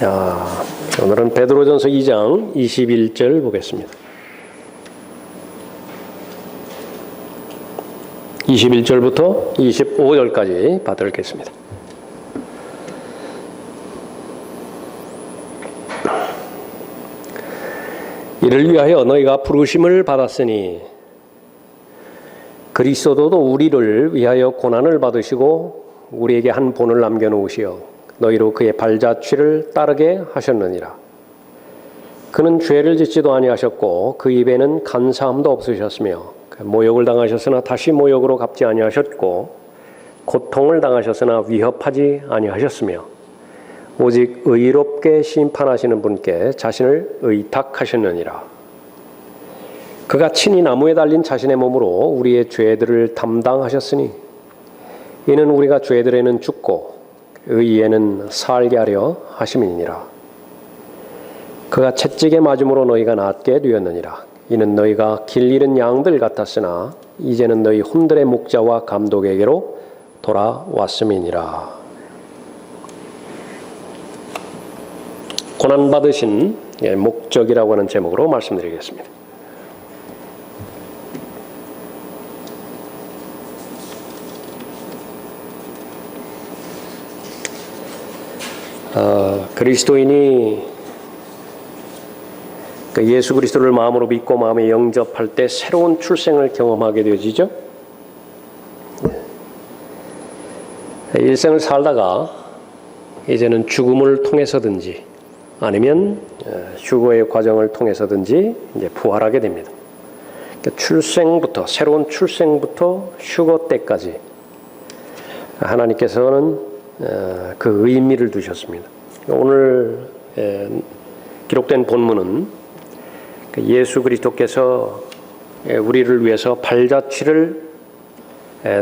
자, 오늘은 베드로전서 2장 21절 보겠습니다. 21절부터 25절까지 받들겠습니다. 이를 위하여 너희가 부르심을 받았으니 그리스도도 우리를 위하여 고난을 받으시고 우리에게 한 본을 남겨놓으시어 너희로 그의 발자취를 따르게 하셨느니라. 그는 죄를 짓지도 아니하셨고 그 입에는 간사함도 없으셨으며 모욕을 당하셨으나 다시 모욕으로 갚지 아니하셨고 고통을 당하셨으나 위협하지 아니하셨으며 오직 의롭게 심판하시는 분께 자신을 의탁하셨느니라. 그가 친히 나무에 달린 자신의 몸으로 우리의 죄들을 담당하셨으니 이는 우리가 죄들에는 죽고 의에는 살게 하려 하심이니라. 그가 채찍에 맞음으로 너희가 낫게 되었느니라. 이는 너희가 길 잃은 양들 같았으나 이제는 너희 혼들의 목자와 감독에게로 돌아왔음이니라. 고난받으신 목적이라고 하는 제목으로 말씀드리겠습니다. 그리스도인이 예수 그리스도를 마음으로 믿고 마음에 영접할 때 새로운 출생을 경험하게 되어지죠. 일생을 살다가 이제는 죽음을 통해서든지 아니면 휴거의 과정을 통해서든지 이제 부활하게 됩니다. 출생부터 새로운 출생부터 휴거 때까지 하나님께서는 그 의미를 두셨습니다. 오늘 기록된 본문은 예수 그리스도께서 우리를 위해서 발자취를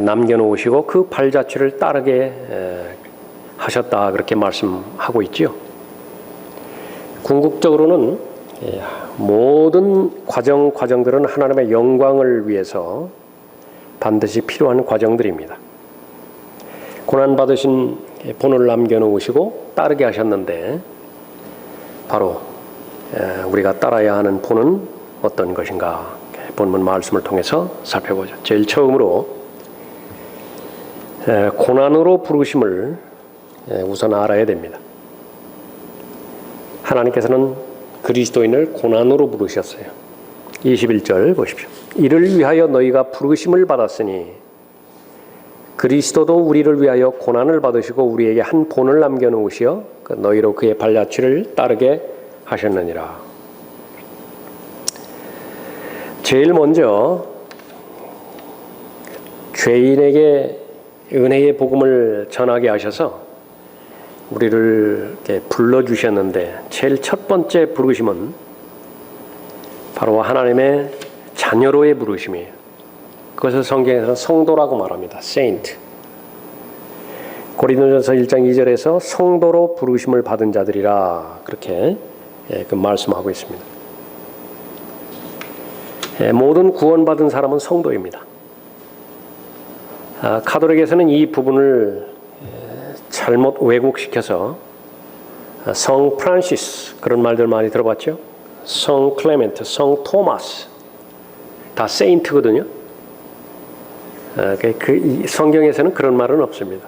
남겨놓으시고 그 발자취를 따르게 하셨다 그렇게 말씀하고 있지요. 궁극적으로는 모든 과정들은 하나님의 영광을 위해서 반드시 필요한 과정들입니다. 고난받으신 본을 남겨놓으시고 따르게 하셨는데 바로 우리가 따라야 하는 본은 어떤 것인가 본문 말씀을 통해서 살펴보죠. 제일 처음으로 고난으로 부르심을 우선 알아야 됩니다. 하나님께서는 그리스도인을 고난으로 부르셨어요. 21절 보십시오. 이를 위하여 너희가 부르심을 받았으니 그리스도도 우리를 위하여 고난을 받으시고 우리에게 한 본을 남겨놓으시어 너희로 그의 발자취를 따르게 하셨느니라. 제일 먼저 죄인에게 은혜의 복음을 전하게 하셔서 우리를 이렇게 불러주셨는데 제일 첫 번째 부르심은 바로 하나님의 자녀로의 부르심이에요. 그것을 성경에서는 성도라고 말합니다. 세인트. 고린도전서 1장 2절에서 성도로 부르심을 받은 자들이라 그렇게 그 말씀하고 있습니다. 모든 구원받은 사람은 성도입니다. 카톨릭에서는 이 부분을 잘못 왜곡시켜서 성 프란시스 그런 말들 많이 들어봤죠? 성 클레멘트, 성 토마스 다 세인트거든요. 그 성경에서는 그런 말은 없습니다.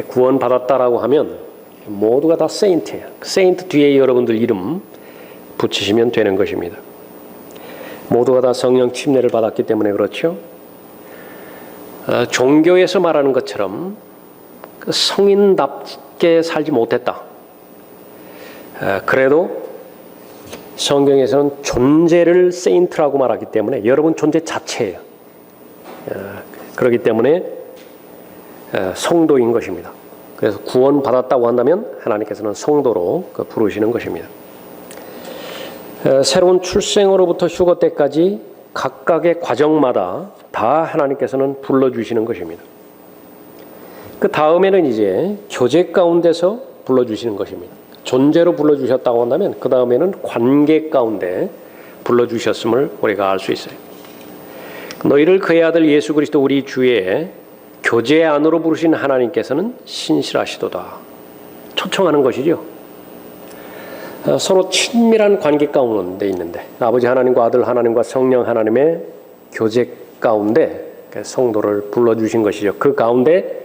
구원받았다라고 하면 모두가 다 세인트예요. 세인트 뒤에 여러분들 이름 붙이시면 되는 것입니다. 모두가 다 성령 침례를 받았기 때문에 그렇죠. 종교에서 말하는 것처럼 성인답게 살지 못했다. 그래도 성경에서는 존재를 세인트라고 말하기 때문에 여러분 존재 자체예요. 그렇기 때문에 성도인 것입니다. 그래서 구원받았다고 한다면 하나님께서는 성도로 부르시는 것입니다. 새로운 출생으로부터 휴거 때까지 각각의 과정마다 다 하나님께서는 불러주시는 것입니다. 그 다음에는 이제 교제 가운데서 불러주시는 것입니다. 존재로 불러주셨다고 한다면 그 다음에는 관계 가운데 불러주셨음을 우리가 알 수 있어요. 너희를 그의 아들 예수 그리스도 우리 주의 교제 안으로 부르신 하나님께서는 신실하시도다. 초청하는 것이죠. 서로 친밀한 관계 가운데 있는데 아버지 하나님과 아들 하나님과 성령 하나님의 교제 가운데 성도를 불러주신 것이죠. 그 가운데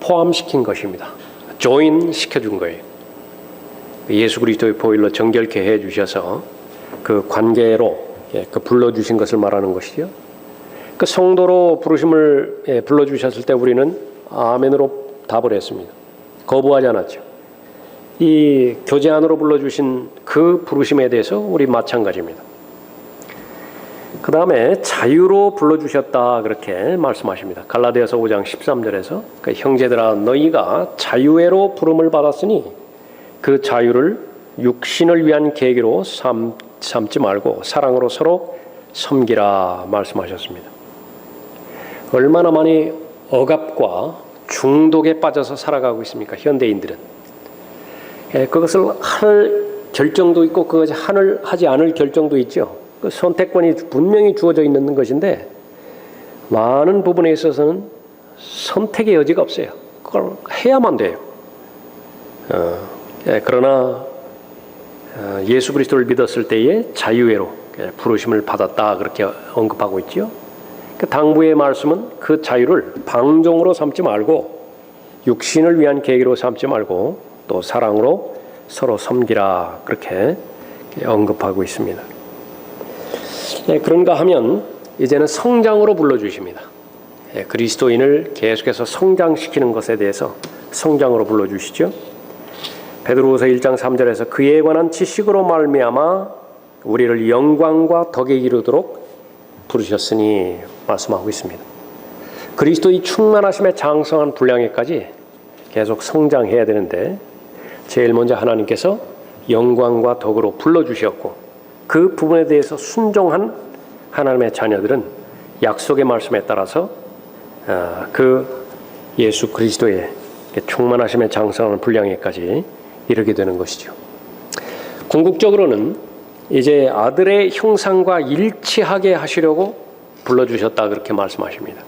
포함시킨 것입니다. 조인 시켜준 거예요. 예수 그리스도의 보혈로 정결케 해주셔서 그 관계로 그 불러주신 것을 말하는 것이죠. 그 성도로 부르심을 불러주셨을 때 우리는 아멘으로 답을 했습니다. 거부하지 않았죠. 이 교제 안으로 불러주신 그 부르심에 대해서 우리 마찬가지입니다. 그 다음에 자유로 불러주셨다 그렇게 말씀하십니다. 갈라디아서 5장 13절에서 그 형제들아 너희가 자유회로 부름을 받았으니 그 자유를 육신을 위한 계기로 삼지 말고 사랑으로 서로 섬기라 말씀하셨습니다. 얼마나 많이 억압과 중독에 빠져서 살아가고 있습니까? 현대인들은. 그것을 할 결정도 있고 그것을 하지 않을 결정도 있죠. 그 선택권이 분명히 주어져 있는 것인데 많은 부분에 있어서는 선택의 여지가 없어요. 그걸 해야만 돼요. 그러나 예수 그리스도를 믿었을 때에 자유회로 부르심을 받았다 그렇게 언급하고 있죠. 그 당부의 말씀은 그 자유를 방종으로 삼지 말고 육신을 위한 계기로 삼지 말고 또 사랑으로 서로 섬기라 그렇게 언급하고 있습니다. 그런가 하면 이제는 성장으로 불러주십니다. 그리스도인을 계속해서 성장시키는 것에 대해서 성장으로 불러주시죠. 베드로후서 1장 3절에서 그에 관한 지식으로 말미암아 우리를 영광과 덕에 이르도록 부르셨으니 말씀하고 있습니다. 그리스도의 충만하심에 장성한 분량에까지 계속 성장해야 되는데 제일 먼저 하나님께서 영광과 덕으로 불러주셨고 그 부분에 대해서 순종한 하나님의 자녀들은 약속의 말씀에 따라서 그 예수 그리스도의 충만하심에 장성한 분량에까지 이르게 되는 것이죠. 궁극적으로는 이제 아들의 형상과 일치하게 하시려고 불러주셨다 그렇게 말씀하십니다.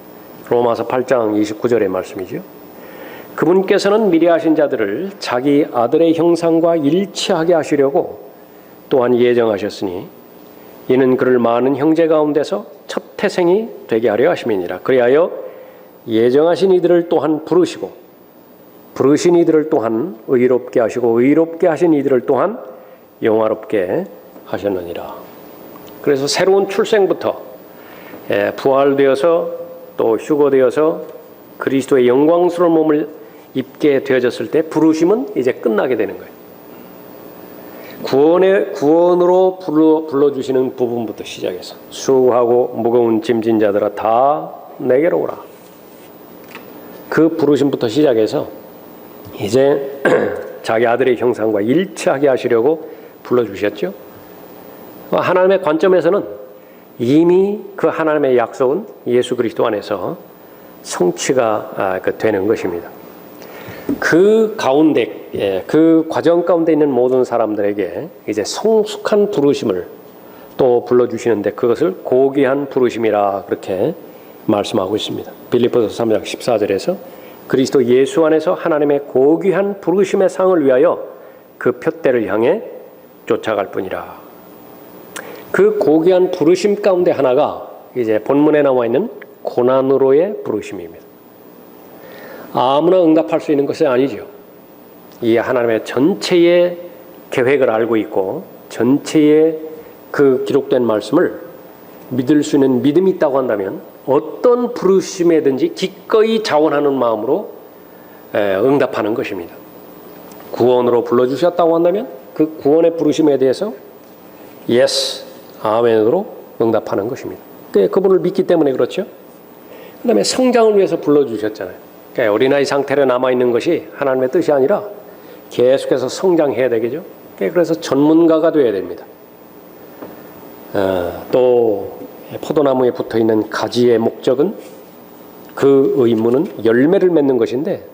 로마서 8장 29절의 말씀이죠. 그분께서는 미리 하신 자들을 자기 아들의 형상과 일치하게 하시려고 또한 예정하셨으니 이는 그를 많은 형제 가운데서 첫 태생이 되게 하려 하심이니라. 그리하여 예정하신 이들을 또한 부르시고 부르신 이들을 또한 의롭게 하시고 의롭게 하신 이들을 또한 영화롭게 하셨느니라. 그래서 새로운 출생부터 부활되어서 또 휴거되어서 그리스도의 영광스러운 몸을 입게 되어졌을 때 부르심은 이제 끝나게 되는 거예요. 구원으로 불러주시는 부분부터 시작해서 수고하고 무거운 짐진 자들아 다 내게로 오라. 그 부르심부터 시작해서 이제 자기 아들의 형상과 일치하게 하시려고 불러주셨죠. 하나님의 관점에서는 이미 그 하나님의 약속은 예수 그리스도 안에서 성취가 되는 것입니다. 그 가운데, 그 과정 가운데 있는 모든 사람들에게 이제 성숙한 부르심을 또 불러주시는데 그것을 고귀한 부르심이라 그렇게 말씀하고 있습니다. 빌립보서 3장 14절에서 그리스도 예수 안에서 하나님의 고귀한 부르심의 상을 위하여 그 표대를 향해 쫓아갈 뿐이라. 그 고귀한 부르심 가운데 하나가 이제 본문에 나와 있는 고난으로의 부르심입니다. 아무나 응답할 수 있는 것이 아니죠. 이 하나님의 전체의 계획을 알고 있고 전체의 그 기록된 말씀을 믿을 수 있는 믿음이 있다고 한다면 어떤 부르심에든지 기꺼이 자원하는 마음으로 응답하는 것입니다. 구원으로 불러주셨다고 한다면 그 구원의 부르심에 대해서 예스, 아멘으로 응답하는 것입니다. 그분을 믿기 때문에 그렇죠. 그 다음에 성장을 위해서 불러주셨잖아요. 그러니까 어린아이 상태로 남아있는 것이 하나님의 뜻이 아니라 계속해서 성장해야 되겠죠. 그래서 전문가가 되어야 됩니다. 또 포도나무에 붙어있는 가지의 목적은 그 의무는 열매를 맺는 것인데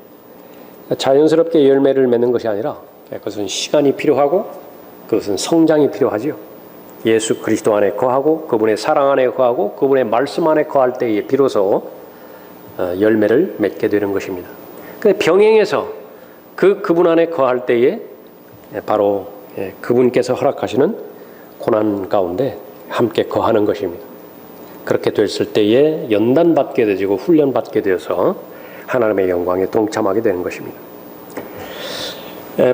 자연스럽게 열매를 맺는 것이 아니라 그것은 시간이 필요하고 그것은 성장이 필요하지요. 예수 그리스도 안에 거하고 그분의 사랑 안에 거하고 그분의 말씀 안에 거할 때에 비로소 열매를 맺게 되는 것입니다. 근데 병행해서 그분 안에 거할 때에 바로 그분께서 허락하시는 고난 가운데 함께 거하는 것입니다. 그렇게 됐을 때에 연단받게 되고 훈련받게 되어서 하나님의 영광에 동참하게 되는 것입니다.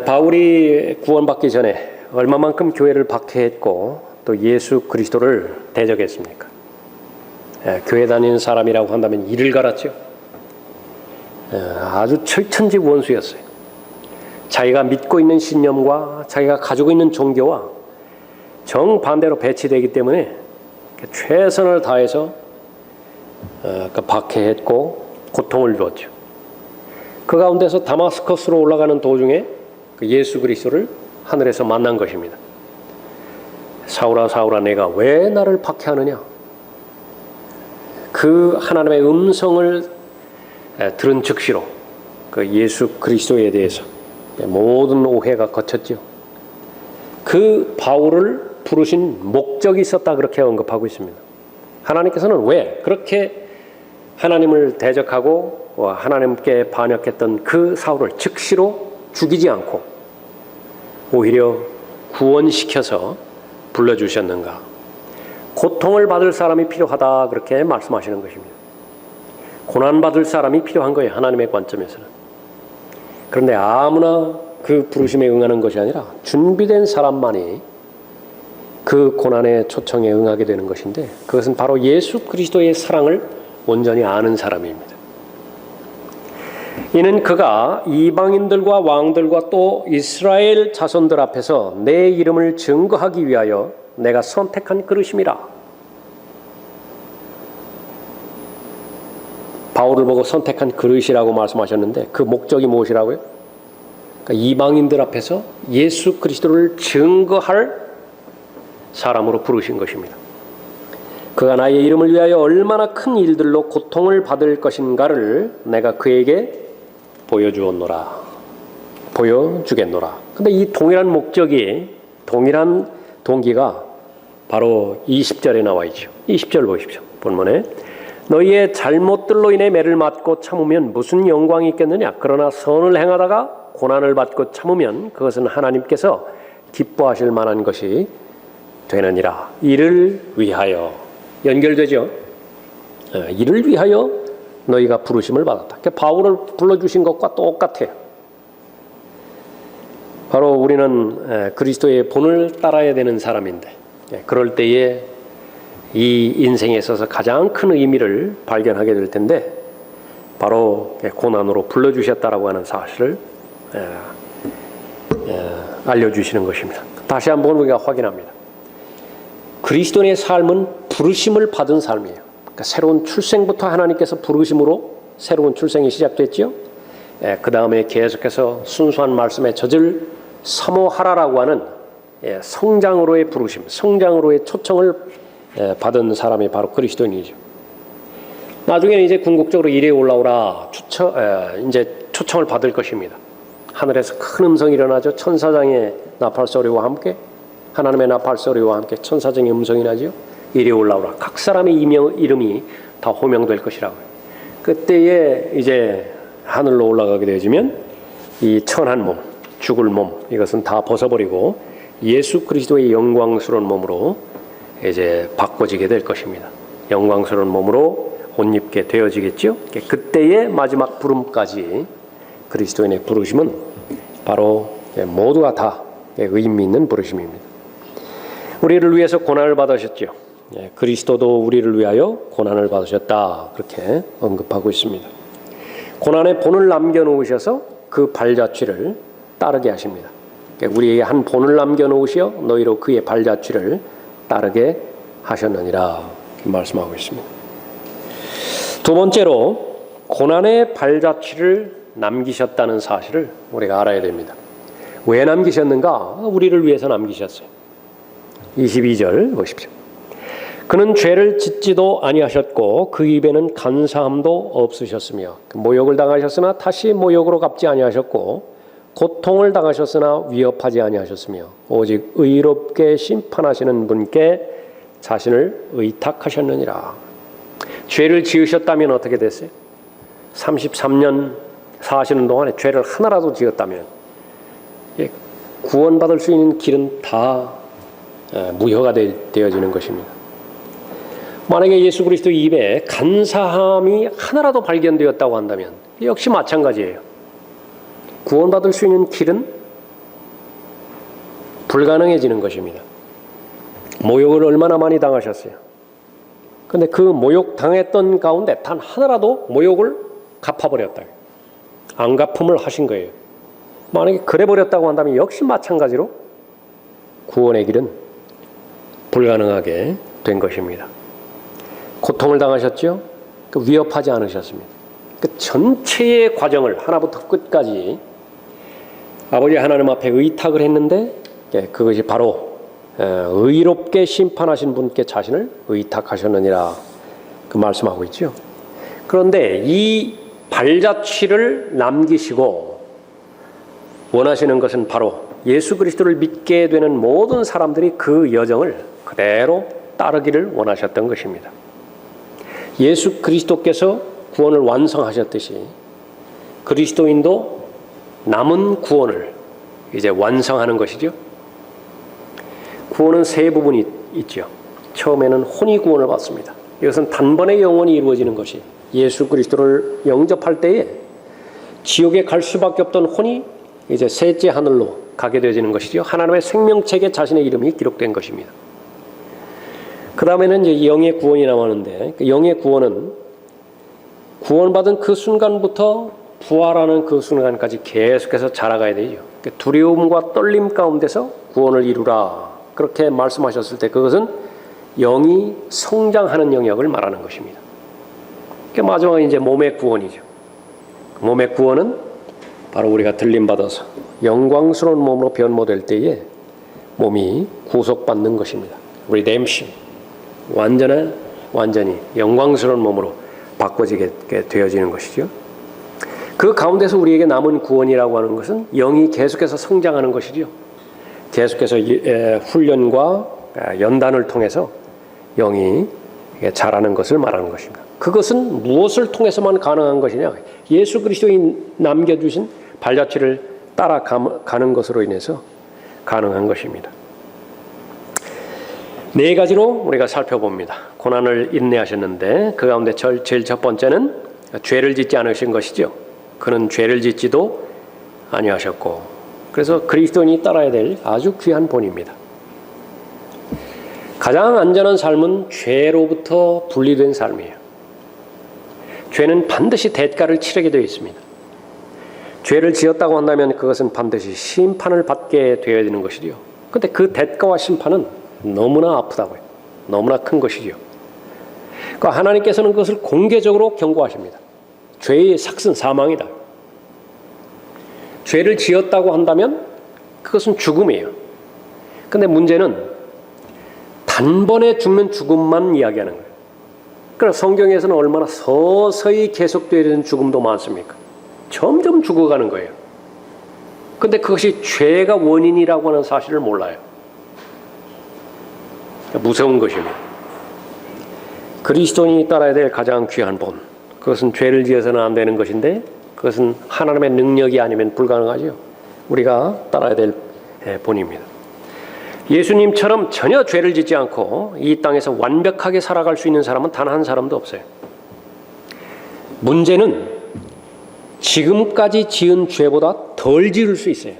바울이 구원받기 전에 얼마만큼 교회를 박해했고 또 예수 그리스도를 대적했습니까? 교회 다니는 사람이라고 한다면 이를 갈았죠. 아주 철천지 원수였어요. 자기가 믿고 있는 신념과 자기가 가지고 있는 종교와 정반대로 배치되기 때문에 최선을 다해서 박해했고 고통을 주었죠. 그 가운데서 다마스커스로 올라가는 도중에 예수 그리스도를 하늘에서 만난 것입니다. 사울아 사울아 내가 왜 나를 박해하느냐? 그 하나님의 음성을 들은 즉시로 그 예수 그리스도에 대해서 모든 오해가 거쳤죠. 그 바울을 부르신 목적이 있었다 그렇게 언급하고 있습니다. 하나님께서는 왜 그렇게 하나님을 대적하고 하나님께 반역했던 그 사울을 즉시로 죽이지 않고 오히려 구원시켜서 불러주셨는가? 고통을 받을 사람이 필요하다 그렇게 말씀하시는 것입니다. 고난받을 사람이 필요한 거예요. 하나님의 관점에서는. 그런데 아무나 그 부르심에 응하는 것이 아니라 준비된 사람만이 그 고난의 초청에 응하게 되는 것인데 그것은 바로 예수 그리스도의 사랑을 온전히 아는 사람입니다. 이는 그가 이방인들과 왕들과 또 이스라엘 자손들 앞에서 내 이름을 증거하기 위하여 내가 선택한 그릇임이라. 바울을 보고 선택한 그릇이라고 말씀하셨는데 그 목적이 무엇이라고요? 그러니까 이방인들 앞에서 예수 그리스도를 증거할 사람으로 부르신 것입니다. 그가 나의 이름을 위하여 얼마나 큰 일들로 고통을 받을 것인가를 내가 그에게 보여주겠노라. 근데 이 동일한 목적이, 동일한 동기가 바로 20절에 나와 있죠. 20절 보십시오. 본문에 너희의 잘못들로 인해 매를 맞고 참으면 무슨 영광이 있겠느냐? 그러나 선을 행하다가 고난을 받고 참으면 그것은 하나님께서 기뻐하실 만한 것이 되느니라. 이를 위하여 연결되죠. 이를 위하여 너희가 부르심을 받았다. 그러니까 바울을 불러주신 것과 똑같아요. 바로 우리는 그리스도의 본을 따라야 되는 사람인데 그럴 때에 이 인생에 있어서 가장 큰 의미를 발견하게 될 텐데 바로 고난으로 불러주셨다라고 하는 사실을 알려주시는 것입니다. 다시 한번 우리가 확인합니다. 그리스도인의 삶은 부르심을 받은 삶이에요. 그러니까 새로운 출생부터 하나님께서 부르심으로 새로운 출생이 시작됐죠. 그 다음에 계속해서 순수한 말씀의 젖을 사모하라라고 하는 성장으로의 부르심, 성장으로의 초청을 받은 사람이 바로 그리스도인이죠. 나중에는 이제 궁극적으로 이리에 올라오라 이제 초청을 받을 것입니다. 하늘에서 큰 음성이 일어나죠. 천사장의 나팔 소리와 함께 하나님의 나팔 소리와 함께 천사장의 음성이 나죠. 이리에 올라오라. 각 사람의 이름이 다 호명될 것이라고요. 그때에 이제 하늘로 올라가게 되어지면 이 천한 몸, 죽을 몸 이것은 다 벗어버리고 예수 그리스도의 영광스러운 몸으로 이제 바꿔지게 될 것입니다. 영광스러운 몸으로 옷 입게 되어지겠죠. 그때의 마지막 부름까지 그리스도인의 부르심은 바로 모두가 다 의미 있는 부르심입니다. 우리를 위해서 고난을 받으셨죠. 그리스도도 우리를 위하여 고난을 받으셨다 그렇게 언급하고 있습니다. 고난의 본을 남겨놓으셔서 그 발자취를 따르게 하십니다. 우리에게 한 본을 남겨놓으시어 너희로 그의 발자취를 따르게 하셨느니라 말씀하고 있습니다. 두 번째로 고난의 발자취를 남기셨다는 사실을 우리가 알아야 됩니다. 왜 남기셨는가? 우리를 위해서 남기셨어요. 22절 보십시오. 그는 죄를 짓지도 아니하셨고 그 입에는 간사함도 없으셨으며 모욕을 당하셨으나 다시 모욕으로 갚지 아니하셨고 고통을 당하셨으나 위협하지 아니하셨으며 오직 의롭게 심판하시는 분께 자신을 의탁하셨느니라. 죄를 지으셨다면 어떻게 됐어요? 33년 사시는 동안에 죄를 하나라도 지었다면 구원받을 수 있는 길은 다 무효가 되어지는 것입니다. 만약에 예수 그리스도 입에 간사함이 하나라도 발견되었다고 한다면 역시 마찬가지예요. 구원받을 수 있는 길은 불가능해지는 것입니다. 모욕을 얼마나 많이 당하셨어요. 그런데 그 모욕 당했던 가운데 단 하나라도 모욕을 갚아버렸다. 안갚음을 하신 거예요. 만약에 그래버렸다고 한다면 역시 마찬가지로 구원의 길은 불가능하게 된 것입니다. 고통을 당하셨죠? 위협하지 않으셨습니다. 그 전체의 과정을 하나부터 끝까지 아버지 하나님 앞에 의탁을 했는데 그것이 바로 의롭게 심판하신 분께 자신을 의탁하셨느니라 그 말씀하고 있죠. 그런데 이 발자취를 남기시고 원하시는 것은 바로 예수 그리스도를 믿게 되는 모든 사람들이 그 여정을 그대로 따르기를 원하셨던 것입니다. 예수 그리스도께서 구원을 완성하셨듯이 그리스도인도 남은 구원을 이제 완성하는 것이죠. 구원은 세 부분이 있죠. 처음에는 혼이 구원을 받습니다. 이것은 단번에 영원히 이루어지는 것이 예수 그리스도를 영접할 때에 지옥에 갈 수밖에 없던 혼이 이제 셋째 하늘로 가게 되어지는 것이죠. 하나님의 생명책에 자신의 이름이 기록된 것입니다. 그 다음에는 이제 영의 구원이 남았는데 그 영의 구원은 구원받은 그 순간부터 부활하는 그 순간까지 계속해서 자라가야 되죠. 두려움과 떨림 가운데서 구원을 이루라 그렇게 말씀하셨을 때 그것은 영이 성장하는 영역을 말하는 것입니다. 마지막에 이제 몸의 구원이죠. 몸의 구원은 바로 우리가 들림받아서 영광스러운 몸으로 변모될 때에 몸이 구속받는 것입니다. Redemption. 완전히 영광스러운 몸으로 바꿔지게 되어지는 것이죠. 그 가운데서 우리에게 남은 구원이라고 하는 것은 영이 계속해서 성장하는 것이죠. 계속해서 훈련과 연단을 통해서 영이 자라는 것을 말하는 것입니다. 그것은 무엇을 통해서만 가능한 것이냐? 예수 그리스도의 남겨주신 발자취를 따라가는 것으로 인해서 가능한 것입니다. 네 가지로 우리가 살펴봅니다. 고난을 인내하셨는데 그 가운데 제일 첫 번째는 죄를 짓지 않으신 것이죠. 그는 죄를 짓지도 아니하셨고 그래서 그리스도인이 따라야 될 아주 귀한 본입니다. 가장 안전한 삶은 죄로부터 분리된 삶이에요. 죄는 반드시 대가를 치르게 되어 있습니다. 죄를 지었다고 한다면 그것은 반드시 심판을 받게 되어야 되는 것이죠. 그런데 그 대가와 심판은 너무나 아프다고요. 너무나 큰 것이죠. 그러니까 하나님께서는 그것을 공개적으로 경고하십니다. 죄의 삭은 사망이다. 죄를 지었다고 한다면 그것은 죽음이에요. 그런데 문제는 단번에 죽는 죽음만 이야기하는 거예요. 그러나 성경에서는 얼마나 서서히 계속되는 죽음도 많습니까? 점점 죽어가는 거예요. 그런데 그것이 죄가 원인이라고 하는 사실을 몰라요. 무서운 것입니다. 그리스도인이 따라야 될 가장 귀한 본, 그것은 죄를 지어서는 안 되는 것인데 그것은 하나님의 능력이 아니면 불가능하죠. 우리가 따라야 될 본입니다. 예수님처럼 전혀 죄를 짓지 않고 이 땅에서 완벽하게 살아갈 수 있는 사람은 단 한 사람도 없어요. 문제는 지금까지 지은 죄보다 덜 지을 수 있어요.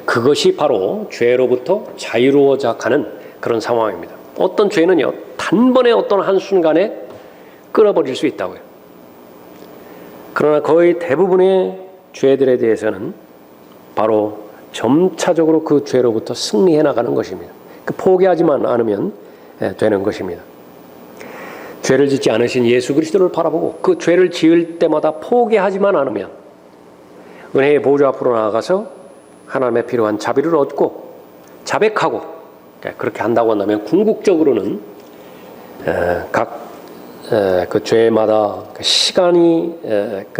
그것이 바로 죄로부터 자유로워져 가는 그런 상황입니다. 어떤 죄는요, 단번에 어떤 한순간에 끊어버릴 수 있다고요. 그러나 거의 대부분의 죄들에 대해서는 바로 점차적으로 그 죄로부터 승리해 나가는 것입니다. 포기하지만 않으면 되는 것입니다. 죄를 짓지 않으신 예수 그리스도를 바라보고 그 죄를 지을 때마다 포기하지만 않으면 은혜의 보좌 앞으로 나아가서 하나님의 필요한 자비를 얻고 자백하고 그렇게 한다고 한다면 궁극적으로는 각 그 죄마다 시간이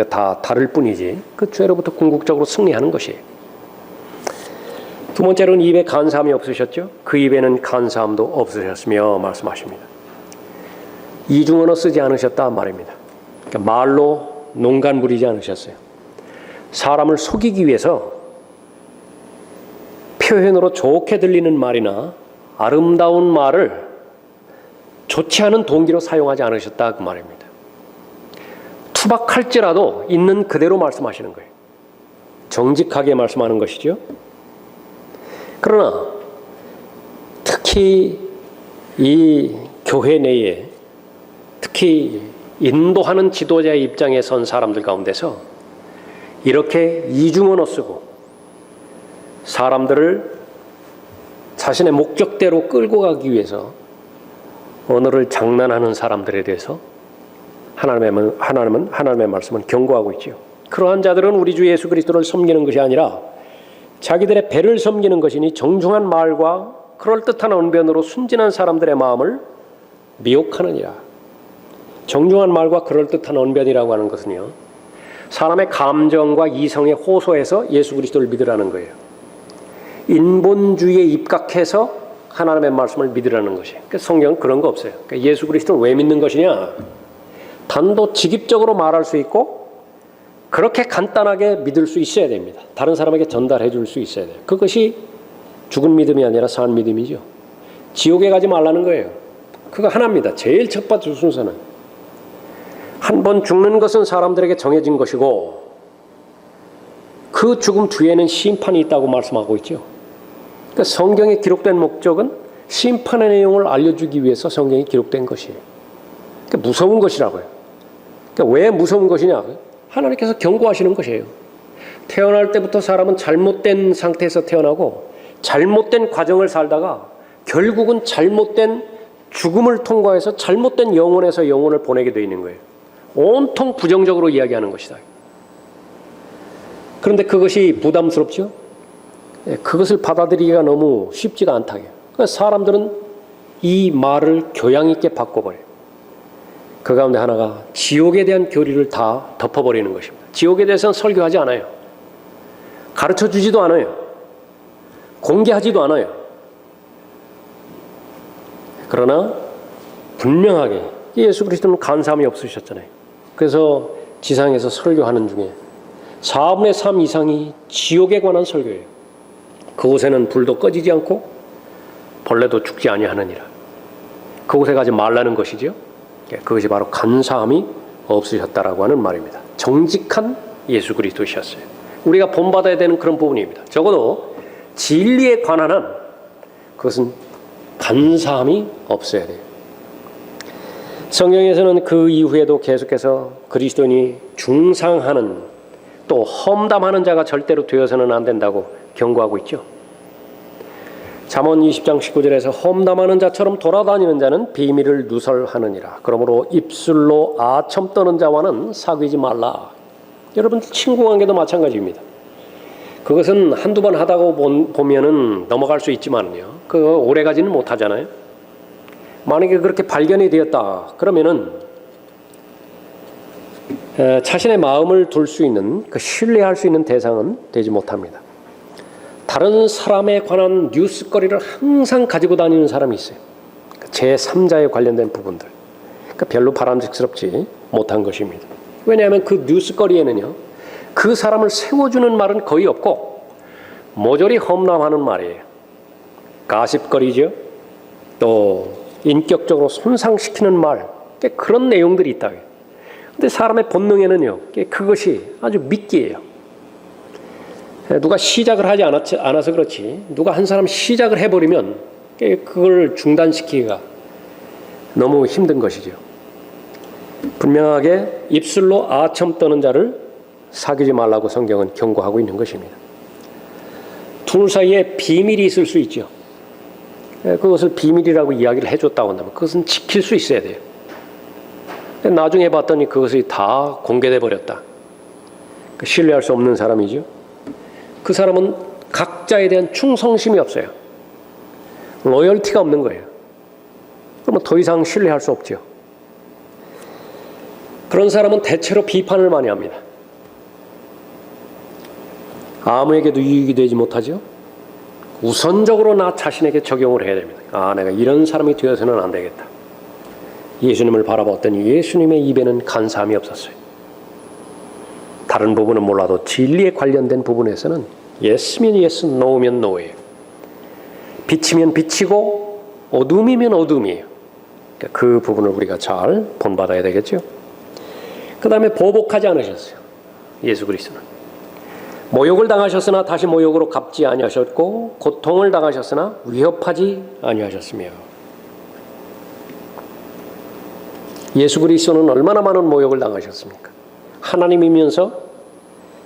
다 다를 뿐이지 그 죄로부터 궁극적으로 승리하는 것이에요. 두 번째로는 입에 간사함이 없으셨죠. 그 입에는 간사함도 없으셨으며 말씀하십니다. 이중언어 쓰지 않으셨다 말입니다. 그러니까 말로 농간 부리지 않으셨어요. 사람을 속이기 위해서 표현으로 좋게 들리는 말이나 아름다운 말을 좋지 않은 동기로 사용하지 않으셨다 그 말입니다. 투박할지라도 있는 그대로 말씀하시는 거예요. 정직하게 말씀하는 것이죠. 그러나 특히 이 교회 내에 특히 인도하는 지도자의 입장에 선 사람들 가운데서 이렇게 이중언어 쓰고 사람들을 자신의 목적대로 끌고 가기 위해서 언어를 장난하는 사람들에 대해서 하나님의 말씀은 경고하고 있지요. 그러한 자들은 우리 주 예수 그리스도를 섬기는 것이 아니라 자기들의 배를 섬기는 것이니 정중한 말과 그럴듯한 언변으로 순진한 사람들의 마음을 미혹하느니라. 정중한 말과 그럴듯한 언변이라고 하는 것은요, 사람의 감정과 이성에 호소해서 예수 그리스도를 믿으라는 거예요. 인본주의에 입각해서 하나님의 말씀을 믿으라는 것이에요. 그러니까 성경은 그런 거 없어요. 그러니까 예수 그리스도를 왜 믿는 것이냐? 단도직입적으로 말할 수 있고 그렇게 간단하게 믿을 수 있어야 됩니다. 다른 사람에게 전달해 줄 수 있어야 돼요. 그것이 죽은 믿음이 아니라 산 믿음이죠. 지옥에 가지 말라는 거예요. 그거 하나입니다. 제일 첫 번째 순서는. 한 번 죽는 것은 사람들에게 정해진 것이고 그 죽음 뒤에는 심판이 있다고 말씀하고 있죠. 그러니까 성경에 기록된 목적은 심판의 내용을 알려주기 위해서 성경이 기록된 것이에요. 그러니까 무서운 것이라고요. 그러니까 왜 무서운 것이냐? 하나님께서 경고하시는 것이에요. 태어날 때부터 사람은 잘못된 상태에서 태어나고 잘못된 과정을 살다가 결국은 잘못된 죽음을 통과해서 잘못된 영혼에서 영혼을 보내게 되어 있는 거예요. 온통 부정적으로 이야기하는 것이다. 그런데 그것이 부담스럽죠? 그것을 받아들이기가 너무 쉽지가 않다. 그러니까 사람들은 이 말을 교양 있게 바꿔버려요. 그 가운데 하나가 지옥에 대한 교리를 다 덮어버리는 것입니다. 지옥에 대해서는 설교하지 않아요. 가르쳐주지도 않아요. 공개하지도 않아요. 그러나 분명하게 예수 그리스도는 간사함이 없으셨잖아요. 그래서 지상에서 설교하는 중에 4분의 3 이상이 지옥에 관한 설교예요. 그곳에는 불도 꺼지지 않고 벌레도 죽지 아니하느니라. 그곳에 가지 말라는 것이죠. 그것이 바로 간사함이 없으셨다라고 하는 말입니다. 정직한 예수 그리스도셨어요. 우리가 본받아야 되는 그런 부분입니다. 적어도 진리에 관한 한 그것은 간사함이 없어야 돼요. 성경에서는 그 이후에도 계속해서 그리스도인이 중상하는 또 험담하는 자가 절대로 되어서는 안 된다고 경고하고 있죠. 잠언 20장 19절에서 험담하는 자처럼 돌아다니는 자는 비밀을 누설하느니라. 그러므로 입술로 아첨 떠는 자와는 사귀지 말라. 여러분 친구 관계도 마찬가지입니다. 그것은 한두 번 하다가 보면은 넘어갈 수 있지만요. 그거 오래가지는 못하잖아요. 만약에 그렇게 발견이 되었다 그러면은 자신의 마음을 둘 수 있는 그 신뢰할 수 있는 대상은 되지 못합니다. 다른 사람에 관한 뉴스거리를 항상 가지고 다니는 사람이 있어요. 제3자에 관련된 부분들. 그러니까 별로 바람직스럽지 못한 것입니다. 왜냐하면 그 뉴스거리에는요, 그 사람을 세워주는 말은 거의 없고 모조리 험담하는 말이에요. 가십거리죠. 또 인격적으로 손상시키는 말, 그런 내용들이 있다. 근데 사람의 본능에는요, 그것이 아주 미끼예요. 누가 시작을 하지 않아서 그렇지, 누가 한 사람 시작을 해버리면 그걸 중단시키기가 너무 힘든 것이죠. 분명하게 입술로 아첨 떠는 자를 사귀지 말라고 성경은 경고하고 있는 것입니다. 둘 사이에 비밀이 있을 수 있죠. 그것을 비밀이라고 이야기를 해줬다고 한다면 그것은 지킬 수 있어야 돼요. 나중에 봤더니 그것이 다 공개돼 버렸다. 신뢰할 수 없는 사람이죠. 그 사람은 각자에 대한 충성심이 없어요. 로열티가 없는 거예요. 그러면 더 이상 신뢰할 수 없죠. 그런 사람은 대체로 비판을 많이 합니다. 아무에게도 유익이 되지 못하죠. 우선적으로 나 자신에게 적용을 해야 됩니다. 내가 이런 사람이 되어서는 안 되겠다. 예수님을 바라봤더니 예수님의 입에는 간사함이 없었어요. 다른 부분은 몰라도 진리에 관련된 부분에서는 예스면 예스, 노면 노예요. 빛이면 빛이고 어둠이면 어둠이에요. 그 부분을 우리가 잘 본받아야 되겠죠. 그 다음에 보복하지 않으셨어요. 예수 그리스도는. 모욕을 당하셨으나 다시 모욕으로 갚지 아니하셨고 고통을 당하셨으나 위협하지 아니하셨으며. 예수 그리스도는 얼마나 많은 모욕을 당하셨습니까? 하나님이면서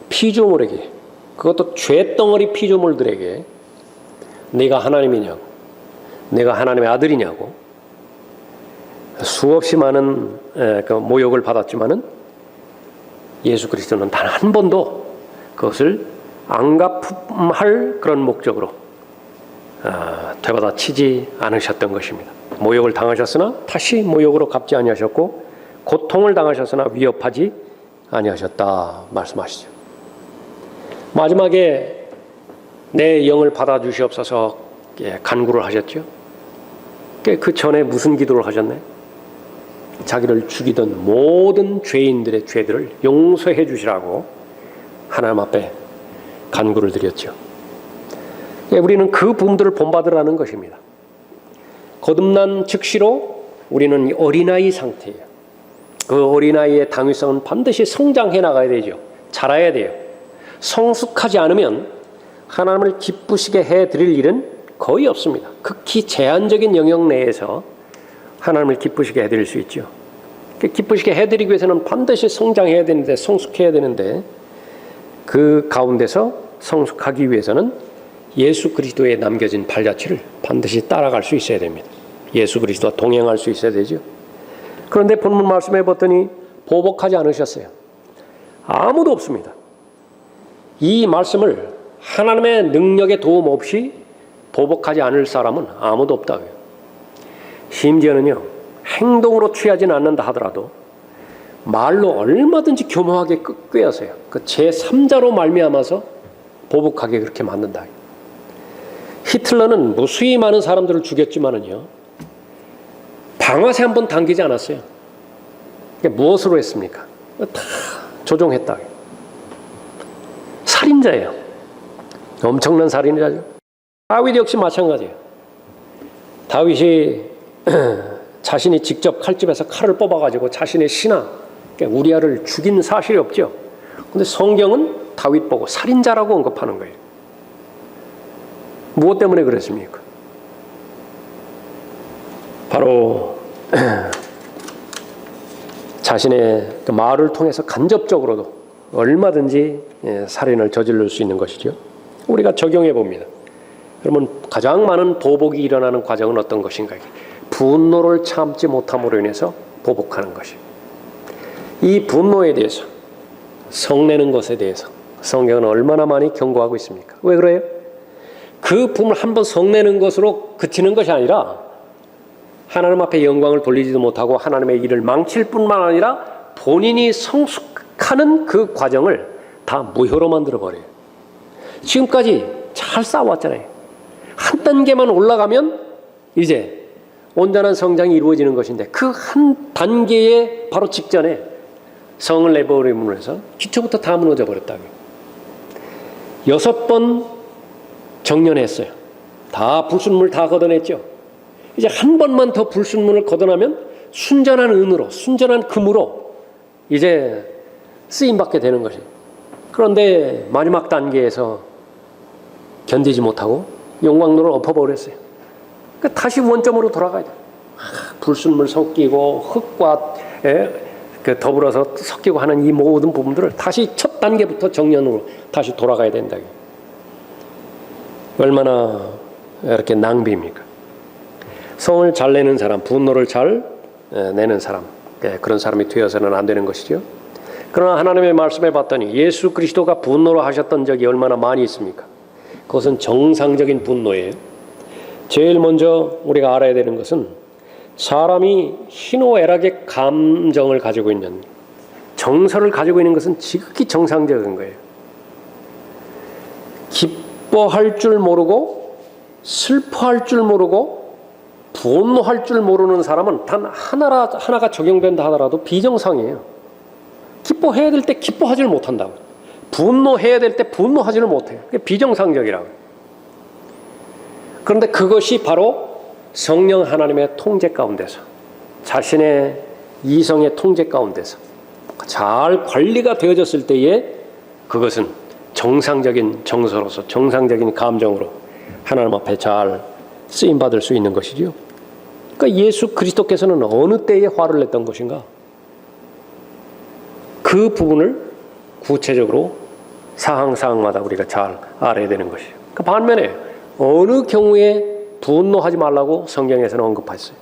피조물에게, 그것도 죄덩어리 피조물들에게 네가 하나님이냐고, 내가 하나님의 아들이냐고 수없이 많은 그 모욕을 받았지만은 예수 그리스도는 단 한 번도 그것을 안갚음할 그런 목적으로 되받아 치지 않으셨던 것입니다. 모욕을 당하셨으나 다시 모욕으로 갚지 아니하셨고 고통을 당하셨으나 위협하지 아니하셨다 말씀하시죠. 마지막에 내 영을 받아주시옵소서 간구를 하셨죠. 그 전에 무슨 기도를 하셨나요? 자기를 죽이던 모든 죄인들의 죄들을 용서해 주시라고 하나님 앞에 간구를 드렸죠. 우리는 그 부분들을 본받으라는 것입니다. 거듭난 즉시로 우리는 어린아이 상태예요. 그 어린아이의 당위성은 반드시 성장해 나가야 되죠. 자라야 돼요. 성숙하지 않으면 하나님을 기쁘시게 해드릴 일은 거의 없습니다. 극히 제한적인 영역 내에서 하나님을 기쁘시게 해드릴 수 있죠. 기쁘시게 해드리기 위해서는 반드시 성장해야 되는데, 성숙해야 되는데, 그 가운데서 성숙하기 위해서는 예수 그리스도에 남겨진 발자취를 반드시 따라갈 수 있어야 됩니다. 예수 그리스도와 동행할 수 있어야 되죠. 그런데 본문 말씀해 봤더니 보복하지 않으셨어요. 아무도 없습니다. 이 말씀을 하나님의 능력의 도움 없이 보복하지 않을 사람은 아무도 없다고요. 심지어는요, 행동으로 취하지는 않는다 하더라도 말로 얼마든지 교묘하게 꾀하세요. 그 제3자로 말미암아서 보복하게 그렇게 만든다. 히틀러는 무수히 많은 사람들을 죽였지만은요, 방아쇠 한 번 당기지 않았어요. 무엇으로 했습니까? 다 조종했다. 살인자예요. 엄청난 살인자죠. 다윗 역시 마찬가지예요. 다윗이 자신이 직접 칼집에서 칼을 뽑아가지고 자신의 신하 우리아를 죽인 사실이 없죠. 그런데 성경은 다윗 보고 살인자라고 언급하는 거예요. 무엇 때문에 그랬습니까? 바로 자신의 말을 통해서 간접적으로도 얼마든지 살인을 저지를 수 있는 것이죠. 우리가 적용해 봅니다. 그러면 가장 많은 보복이 일어나는 과정은 어떤 것인가? 분노를 참지 못함으로 인해서 보복하는 것이. 이 분노에 대해서, 성내는 것에 대해서 성경은 얼마나 많이 경고하고 있습니까? 왜 그래요? 그 분을 한번 성내는 것으로 그치는 것이 아니라 하나님 앞에 영광을 돌리지도 못하고 하나님의 일을 망칠 뿐만 아니라 본인이 성숙하는 그 과정을 다 무효로 만들어버려요. 지금까지 잘 싸워왔잖아요. 한 단계만 올라가면 이제 온전한 성장이 이루어지는 것인데 그 한 단계의 바로 직전에 성을 내버림으로 해서 기초부터 다 무너져 버렸다고요. 6번 정년했어요. 다 불순물 다 걷어냈죠. 이제 한 번만 더 불순물을 걷어내면 순전한 은으로, 순전한 금으로 이제 쓰임받게 되는 것이에요. 그런데 마지막 단계에서 견디지 못하고 용광로를 엎어버렸어요. 다시 원점으로 돌아가야 돼요. 불순물 섞이고 흙과 더불어서 섞이고 하는 이 모든 부분들을 다시 첫 단계부터 정년으로 다시 돌아가야 된다. 얼마나 이렇게 낭비입니까? 성을 잘 내는 사람, 분노를 잘 내는 사람, 그런 사람이 되어서는 안 되는 것이죠. 그러나 하나님의 말씀에 봤더니 예수 그리스도가 분노를 하셨던 적이 얼마나 많이 있습니까? 그것은 정상적인 분노예요. 제일 먼저 우리가 알아야 되는 것은 사람이 희노애락의 감정을 가지고 있는, 정서를 가지고 있는 것은 지극히 정상적인 거예요. 기뻐할 줄 모르고 슬퍼할 줄 모르고 분노할 줄 모르는 사람은 단 하나가 적용된다 하더라도 비정상이에요. 기뻐해야 될 때 기뻐하지를 못한다고. 분노해야 될 때 분노하지를 못해요. 그게 비정상적이라고. 그런데 그것이 바로 성령 하나님의 통제 가운데서, 자신의 이성의 통제 가운데서 잘 관리가 되어졌을 때에 그것은 정상적인 정서로서, 정상적인 감정으로 하나님 앞에 잘 쓰임받을 수 있는 것이지요. 그러니까 예수 그리스도께서는 어느 때에 화를 냈던 것인가? 그 부분을 구체적으로 상황마다 우리가 잘 알아야 되는 것이에요. 그 반면에 어느 경우에 분노하지 말라고 성경에서는 언급했어요.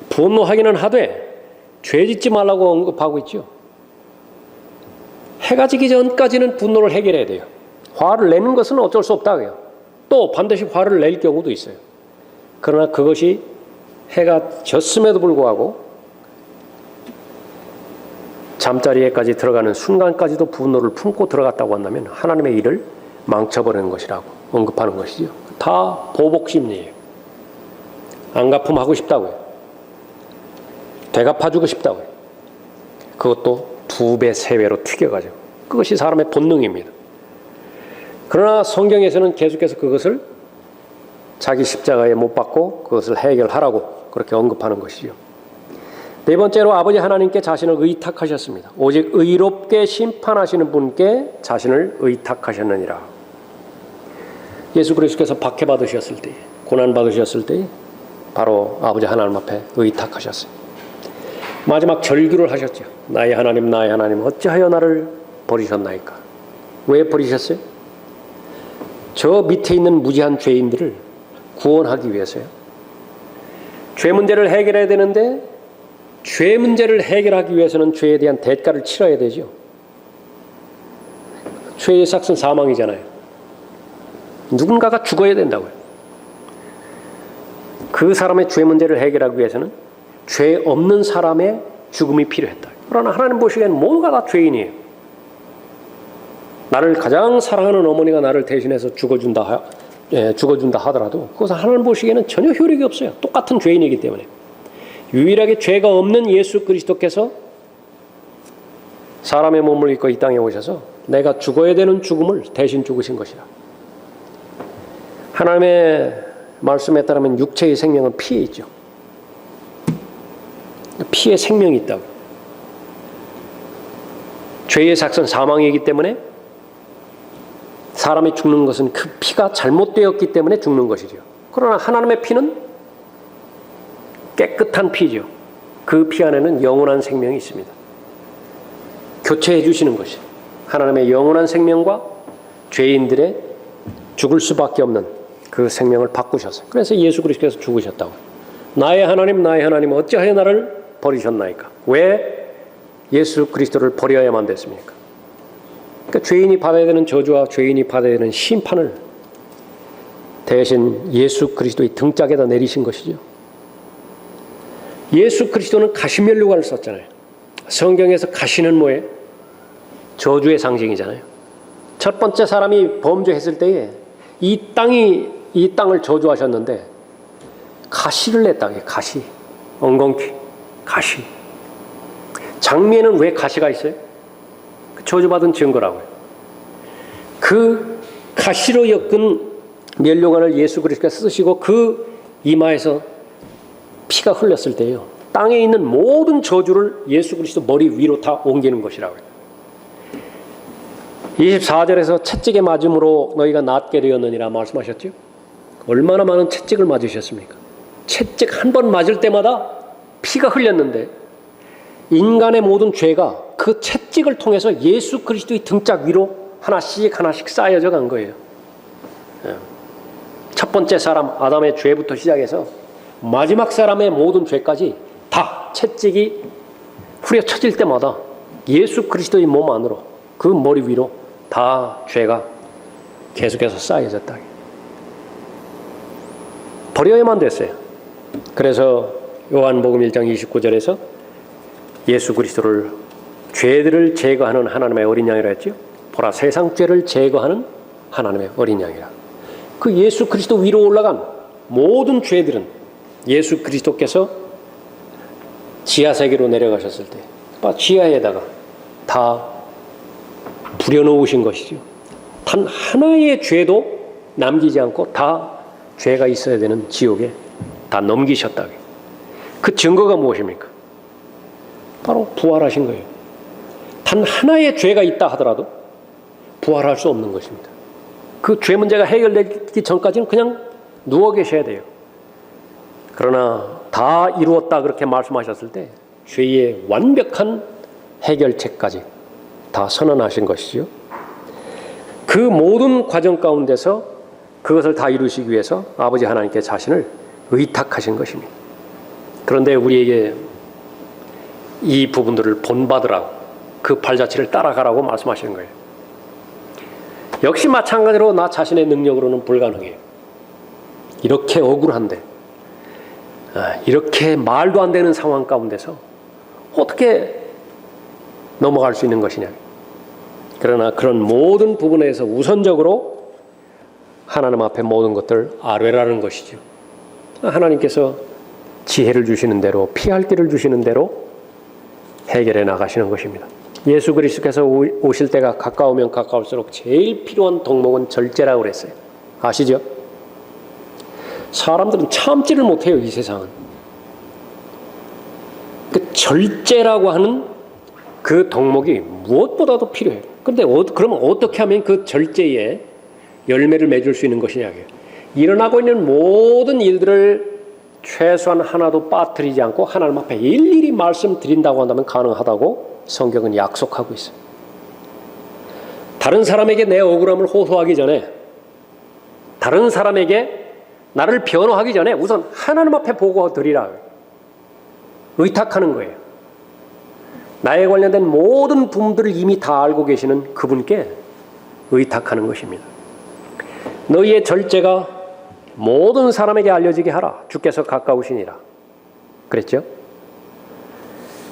분노하기는 하되 죄 짓지 말라고 언급하고 있죠. 해가 지기 전까지는 분노를 해결해야 돼요. 화를 내는 것은 어쩔 수 없다고요. 또 반드시 화를 낼 경우도 있어요. 그러나 그것이 해가 졌음에도 불구하고 잠자리에까지 들어가는 순간까지도 분노를 품고 들어갔다고 한다면 하나님의 일을 망쳐버리는 것이라고 언급하는 것이죠. 다 보복심리예요. 안갚음하고 싶다고요. 되갚아주고 싶다고요. 그것도 2배, 3배로 튀겨가지고. 그것이 사람의 본능입니다. 그러나 성경에서는 계속해서 그것을 자기 십자가에 못 박고 그것을 해결하라고 그렇게 언급하는 것이죠. 네 번째로 아버지 하나님께 자신을 의탁하셨습니다. 오직 의롭게 심판하시는 분께 자신을 의탁하셨느니라. 예수 그리스도께서 박해받으셨을 때, 고난받으셨을 때 바로 아버지 하나님 앞에 의탁하셨어요. 마지막 절규를 하셨죠. 나의 하나님 어찌하여 나를 버리셨나이까. 왜 버리셨어요? 저 밑에 있는 무지한 죄인들을 구원하기 위해서요. 죄 문제를 해결해야 되는데 죄 문제를 해결하기 위해서는 죄에 대한 대가를 치러야 되죠. 죄의 삭은 사망이잖아요. 누군가가 죽어야 된다고요. 그 사람의 죄 문제를 해결하기 위해서는 죄 없는 사람의 죽음이 필요했다. 그러나 하나님 보시기에는 모두가 다 죄인이에요. 나를 가장 사랑하는 어머니가 나를 대신해서 죽어준다 하더라도 그것은 하나님 보시기에는 전혀 효력이 없어요. 똑같은 죄인이기 때문에. 유일하게 죄가 없는 예수 그리스도께서 사람의 몸을 입고 이 땅에 오셔서 내가 죽어야 되는 죽음을 대신 죽으신 것이다. 하나님의 말씀에 따르면 육체의 생명은 피에 있죠. 피에 생명이 있다고. 죄의 삭은 사망이기 때문에 사람이 죽는 것은 그 피가 잘못되었기 때문에 죽는 것이죠. 그러나 하나님의 피는 깨끗한 피죠. 그 피 안에는 영원한 생명이 있습니다. 교체해 주시는 것이 하나님의 영원한 생명과 죄인들의 죽을 수밖에 없는 그 생명을 바꾸셨어요. 그래서 예수 그리스도께서 죽으셨다고. 나의 하나님 어찌하여 나를 버리셨나이까. 왜 예수 그리스도를 버려야만 됐습니까? 그러니까 죄인이 받아야 되는 저주와 죄인이 받아야 되는 심판을 대신 예수 그리스도의 등짝에다 내리신 것이죠. 예수 그리스도는 가시면류관을 썼잖아요. 성경에서 가시는 뭐예요? 저주의 상징이잖아요. 첫 번째 사람이 범죄했을 때에 이 땅을 저주하셨는데 가시를 냈다. 가시, 엉겅퀴, 가시. 장미에는 왜 가시가 있어요? 저주받은 증거라고요. 그 가시로 엮은 면류관을 예수 그리스도가 쓰시고 그 이마에서 피가 흘렸을 때요. 땅에 있는 모든 저주를 예수 그리스도 머리 위로 다 옮기는 것이라고요. 24절에서 채찍에 맞음으로 너희가 낫게 되었느니라 말씀하셨죠. 얼마나 많은 채찍을 맞으셨습니까? 채찍 한 번 맞을 때마다 피가 흘렸는데 인간의 모든 죄가 그 채찍을 통해서 예수 그리스도의 등짝 위로 하나씩 쌓여져 간 거예요. 첫 번째 사람 아담의 죄부터 시작해서 마지막 사람의 모든 죄까지 다 채찍이 후려쳐질 때마다 예수 그리스도의 몸 안으로 그 머리 위로 다 죄가 계속해서 쌓여졌다. 버려야만 됐어요. 그래서 요한복음 1장 29절에서 예수 그리스도를 죄들을 제거하는 하나님의 어린 양이라 했죠. 보라 세상 죄를 제거하는 하나님의 어린 양이라. 그 예수 그리스도 위로 올라간 모든 죄들은 예수 그리스도께서 지하세계로 내려가셨을 때 지하에다가 다 부려놓으신 것이죠. 단 하나의 죄도 남기지 않고 다 죄가 있어야 되는 지옥에 다 넘기셨다. 그 증거가 무엇입니까? 바로 부활하신 거예요. 단 하나의 죄가 있다 하더라도 부활할 수 없는 것입니다. 그 죄 문제가 해결되기 전까지는 그냥 누워 계셔야 돼요. 그러나 다 이루었다 그렇게 말씀하셨을 때 죄의 완벽한 해결책까지 다 선언하신 것이죠. 그 모든 과정 가운데서 그것을 다 이루시기 위해서 아버지 하나님께 자신을 의탁하신 것입니다. 그런데 우리에게 이 부분들을 본받으라고, 그 발자취를 따라가라고 말씀하시는 거예요. 역시 마찬가지로 나 자신의 능력으로는 불가능해요. 이렇게 억울한데, 이렇게 말도 안 되는 상황 가운데서 어떻게 넘어갈 수 있는 것이냐. 그러나 그런 모든 부분에서 우선적으로 하나님 앞에 모든 것들 아뢰라는 것이죠. 하나님께서 지혜를 주시는 대로, 피할 길을 주시는 대로 해결해 나가시는 것입니다. 예수 그리스도께서 오실 때가 가까우면 가까울수록 제일 필요한 덕목은 절제라고 그랬어요. 아시죠? 사람들은 참지를 못해요, 이 세상은. 그 절제라고 하는 그 덕목이 무엇보다도 필요해요. 그런데 그러면 어떻게 하면 그 절제에 열매를 맺을 수 있는 것이냐고요. 일어나고 있는 모든 일들을 최소한 하나도 빠뜨리지 않고 하나님 앞에 일일이 말씀드린다고 한다면 가능하다고 성경은 약속하고 있어요. 다른 사람에게 내 억울함을 호소하기 전에, 다른 사람에게 나를 변호하기 전에 우선 하나님 앞에 보고 드리라 의탁하는 거예요. 나에 관련된 모든 부분들을 이미 다 알고 계시는 그분께 의탁하는 것입니다. 너희의 절제가 모든 사람에게 알려지게 하라. 주께서 가까우시니라. 그랬죠?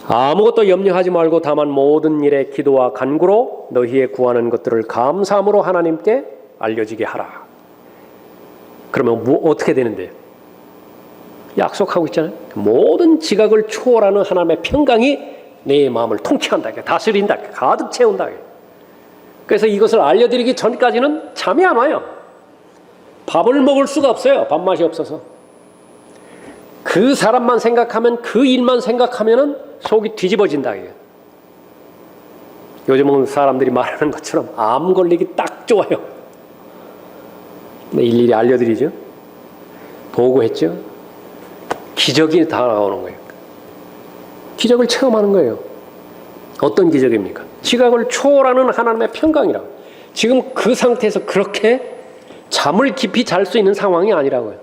아무것도 염려하지 말고 다만 모든 일에 기도와 간구로 너희의 구하는 것들을 감사함으로 하나님께 알려지게 하라. 그러면 어떻게 되는데요? 약속하고 있잖아요. 모든 지각을 초월하는 하나님의 평강이 내 마음을 통치한다, 다스린다, 가득 채운다. 그래서 이것을 알려드리기 전까지는 잠이 안 와요. 밥을 먹을 수가 없어요. 밥맛이 없어서. 그 사람만 생각하면, 그 일만 생각하면 속이 뒤집어진다. 요즘은 사람들이 말하는 것처럼 암 걸리기 딱 좋아요. 일일이 알려드리죠. 보고했죠. 기적이 다 나오는 거예요. 기적을 체험하는 거예요. 어떤 기적입니까? 지각을 초월하는 하나님의 평강이라고. 지금 그 상태에서 그렇게 잠을 깊이 잘 수 있는 상황이 아니라고요.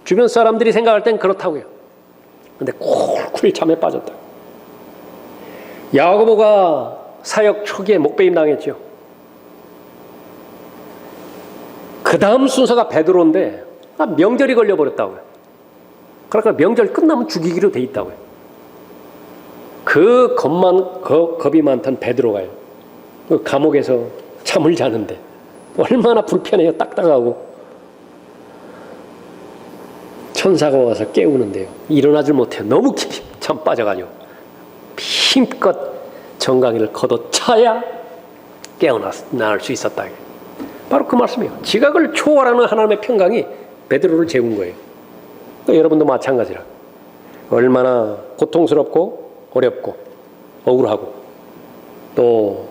주변 사람들이 생각할 땐 그렇다고요. 근데 쿨쿨 잠에 빠졌다. 야고보가 사역 초기에 목배임 당했죠. 그 다음 순서가 베드로인데 명절이 걸려버렸다고요. 그러니까 명절 끝나면 죽이기로 돼 있다고요. 그 겁이 많던 베드로가요. 그 감옥에서 잠을 자는데 얼마나 불편해요. 딱딱하고. 천사가 와서 깨우는데요. 일어나질 못해요. 너무 깊이 잠 빠져가지고 힘껏 정강이를 걷어차야 깨어날 수 있었다. 바로 그 말씀이에요. 지각을 초월하는 하나님의 평강이 베드로를 재운 거예요. 여러분도 마찬가지라. 얼마나 고통스럽고 어렵고 억울하고 또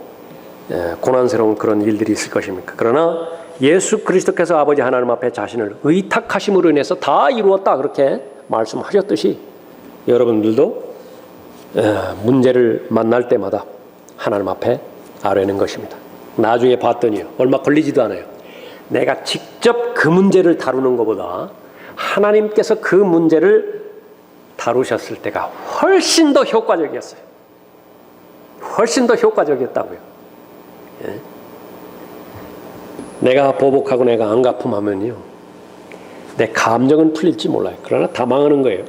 고난스러운 그런 일들이 있을 것입니까? 그러나 예수 그리스도께서 아버지 하나님 앞에 자신을 의탁하심으로 인해서 다 이루었다 그렇게 말씀하셨듯이 여러분들도 문제를 만날 때마다 하나님 앞에 아뢰는 것입니다. 나중에 봤더니요, 얼마 걸리지도 않아요. 내가 직접 그 문제를 다루는 것보다 하나님께서 그 문제를 다루셨을 때가 훨씬 더 효과적이었어요. 훨씬 더 효과적이었다고요. 예? 내가 보복하고 내가 안 갚음하면요, 내 감정은 풀릴지 몰라요. 그러나 다 망하는 거예요.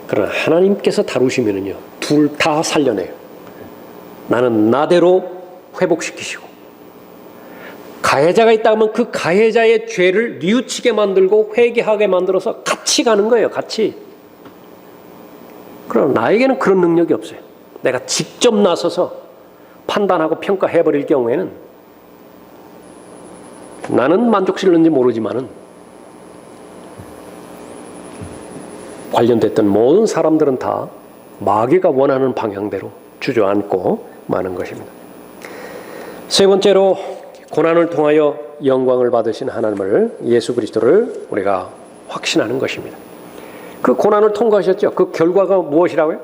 그러나 하나님께서 다루시면은요, 둘 다 살려내요. 나는 나대로 회복시키시고, 가해자가 있다면 그 가해자의 죄를 뉘우치게 만들고 회개하게 만들어서 같이 가는 거예요. 같이. 그러나 나에게는 그런 능력이 없어요. 내가 직접 나서서 판단하고 평가해버릴 경우에는 나는 만족스러운지 모르지만은 관련됐던 모든 사람들은 다 마귀가 원하는 방향대로 주저앉고 마는 것입니다. 세 번째로 고난을 통하여 영광을 받으신 하나님을, 예수 그리스도를 우리가 확신하는 것입니다. 그 고난을 통과하셨죠. 그 결과가 무엇이라고요?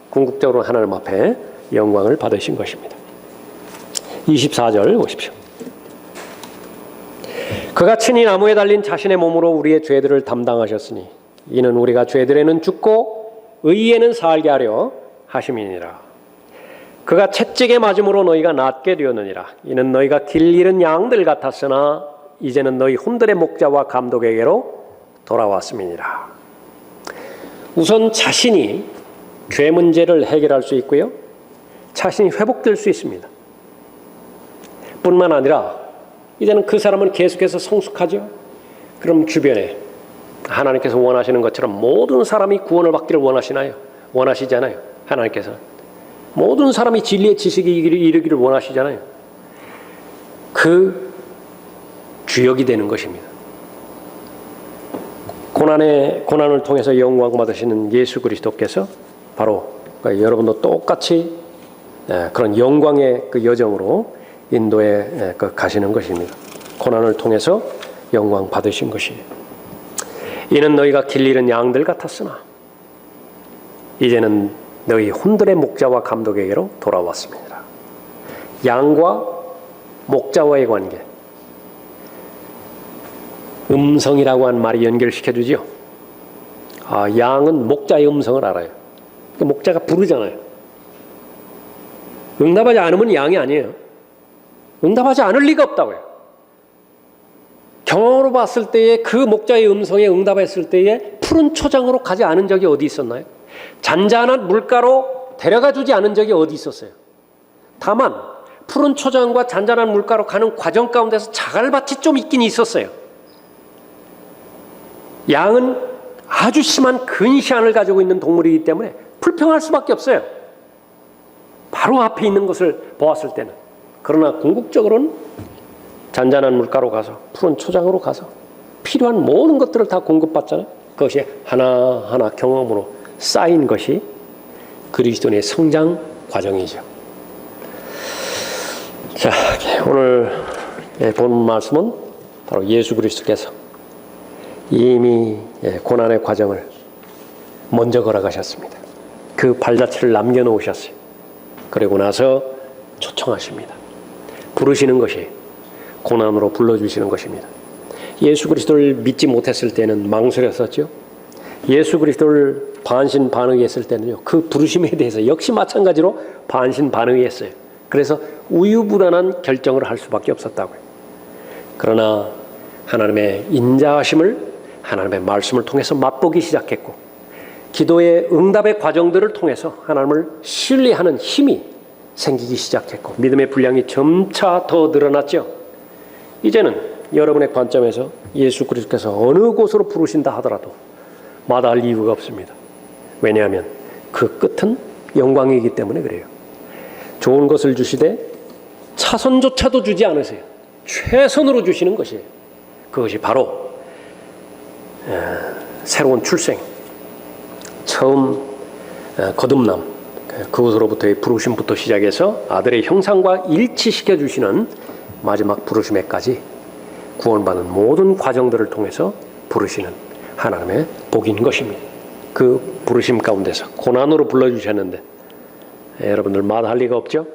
궁극적으로 하나님 앞에 영광을 받으신 것입니다. 24절 보십시오. 그가 친히 나무에 달린 자신의 몸으로 우리의 죄들을 담당하셨으니 이는 우리가 죄들에는 죽고 의에는 살게 하려 하심이니라. 그가 채찍에 맞음으로 너희가 낫게 되었느니라. 이는 너희가 길 잃은 양들 같았으나 이제는 너희 혼들의 목자와 감독에게로 돌아왔음이니라. 우선 자신이 죄 문제를 해결할 수 있고요, 자신이 회복될 수 있습니다. 뿐만 아니라 이제는 그 사람은 계속해서 성숙하죠. 그럼 주변에 하나님께서 원하시는 것처럼 모든 사람이 구원을 받기를 원하시나요? 원하시잖아요. 하나님께서는 모든 사람이 진리의 지식에 이르기를 원하시잖아요. 그 주역이 되는 것입니다. 고난을 통해서 영광 받으시는 예수 그리스도께서 바로 여러분도 똑같이 그런 영광의 그 여정으로 인도에 가시는 것입니다. 고난을 통해서 영광 받으신 것이에요. 이는 너희가 길 잃은 양들 같았으나 이제는 너희 혼들의 목자와 감독에게로 돌아왔습니다. 양과 목자와의 관계, 음성이라고 하는 말이 연결시켜주죠. 양은 목자의 음성을 알아요. 목자가 부르잖아요. 응답하지 않으면 양이 아니에요. 응답하지 않을 리가 없다고요. 경험으로 봤을 때에 그 목자의 음성에 응답했을 때에 푸른 초장으로 가지 않은 적이 어디 있었나요? 잔잔한 물가로 데려가 주지 않은 적이 어디 있었어요? 다만 푸른 초장과 잔잔한 물가로 가는 과정 가운데서 자갈밭이 좀 있긴 있었어요. 양은 아주 심한 근시안을 가지고 있는 동물이기 때문에 불평할 수밖에 없어요. 바로 앞에 있는 것을 보았을 때는. 그러나 궁극적으로는 잔잔한 물가로 가서 푸른 초장으로 가서 필요한 모든 것들을 다 공급받잖아요. 그것이 하나하나 경험으로 쌓인 것이 그리스도인의 성장 과정이죠. 자, 오늘 본 말씀은 바로 예수 그리스도께서 이미 고난의 과정을 먼저 걸어가셨습니다. 그 발자취를 남겨놓으셨어요. 그리고 나서 초청하십니다. 부르시는 것이 고난으로 불러주시는 것입니다. 예수 그리스도를 믿지 못했을 때는 망설였었죠. 예수 그리스도를 반신반의했을 때는요, 그 부르심에 대해서 역시 마찬가지로 반신반의했어요. 그래서 우유부단한 결정을 할 수밖에 없었다고요. 그러나 하나님의 인자하심을 하나님의 말씀을 통해서 맛보기 시작했고, 기도의 응답의 과정들을 통해서 하나님을 신뢰하는 힘이 생기기 시작했고, 믿음의 분량이 점차 더 늘어났죠. 이제는 여러분의 관점에서 예수 그리스도께서 어느 곳으로 부르신다 하더라도 마다할 이유가 없습니다. 왜냐하면 그 끝은 영광이기 때문에 그래요. 좋은 것을 주시되 차선조차도 주지 않으세요. 최선으로 주시는 것이에요. 그것이 바로 새로운 출생, 처음 거듭남, 그것으로부터의 부르심부터 시작해서 아들의 형상과 일치시켜 주시는 마지막 부르심에까지 구원받는 모든 과정들을 통해서 부르시는 하나님의 복인 것입니다. 그 부르심 가운데서 고난으로 불러주셨는데 여러분들 마다할 리가 없죠?